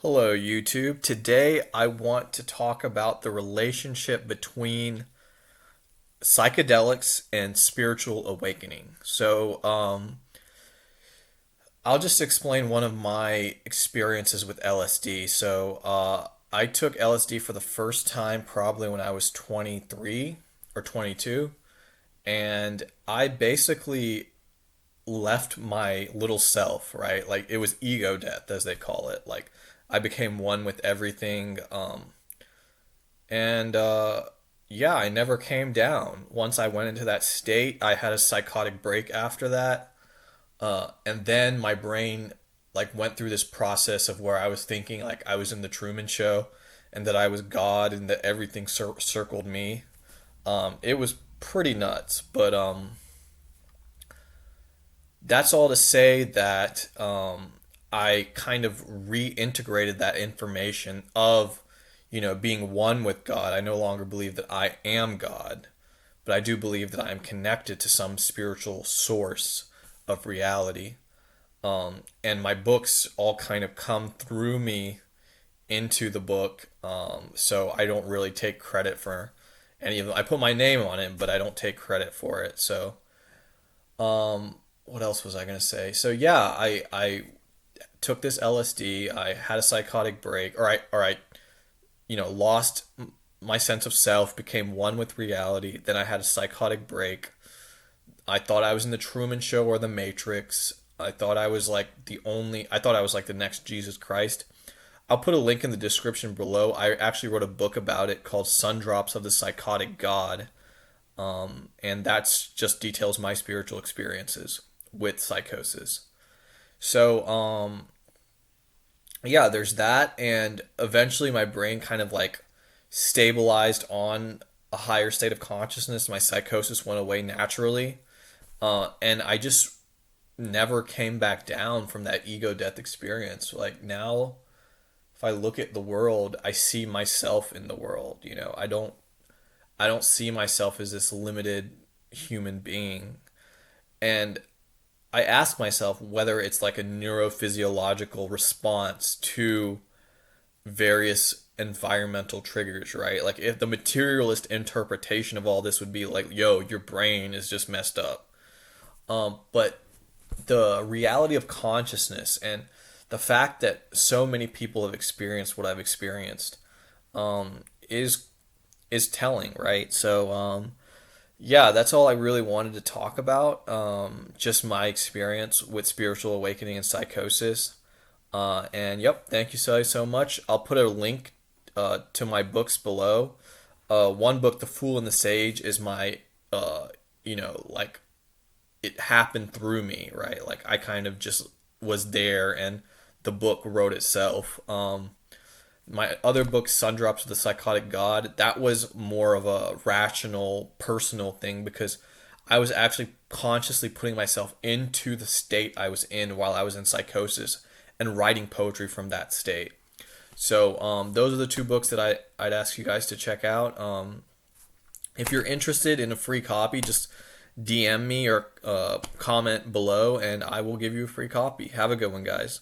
Hello, YouTube. Today I want to talk about the relationship between psychedelics and spiritual awakening. I'll just explain one of my experiences with LSD. I took LSD for the first time probably when I was 23 or 22, and I basically left my little self, right? Like it was ego death, as they call it. Like I became one with everything. And Yeah, I never came down. Once I went into that state, I had a psychotic break after that. And then my brain like went through this process of where I was thinking like I was in the Truman Show and that I was God and that everything circled me. It was pretty nuts, but that's all to say that I kind of reintegrated that information of, being one with God. I no longer believe that I am God, but I do believe that I am connected to some spiritual source of reality. And my books all kind of come through me into the book. So I don't really take credit for any of them. I put my name on it, but I don't take credit for it. What else was I gonna say? I took this LSD. I had a psychotic break. Lost my sense of self, became one with reality. Then I had a psychotic break. I thought I was in the Truman Show or the Matrix. I thought I was like the next Jesus Christ. I'll put a link in the description below. I actually wrote a book about it called Sundrops of the Psychotic God. And that's just details my spiritual experiences with psychosis. So, yeah, there's that, and eventually my brain kind of like stabilized on a higher state of consciousness. My psychosis went away naturally, and I just never came back down from that ego death experience. Like now, if I look at the world, I see myself in the world. I don't see myself as this limited human being, and I ask myself whether it's like a neurophysiological response to various environmental triggers, right? Like if the materialist interpretation of all this would be like, yo, your brain is just messed up. But the reality of consciousness and the fact that so many people have experienced what I've experienced um, is is telling, right? Yeah, that's all I really wanted to talk about. Just my experience with spiritual awakening and psychosis. And yep, thank you so much. I'll put a link to my books below. One book, The Fool and the Sage, is my, like it happened through me, right? Like I kind of just was there and the book wrote itself. My other book, Sundrops of the Psychotic God, that was more of a rational, personal thing because I was actually consciously putting myself into the state I was in while I was in psychosis and writing poetry from that state. Those are the two books that I'd ask you guys to check out. If you're interested in a free copy, just DM me or comment below and I will give you a free copy. Have a good one, guys.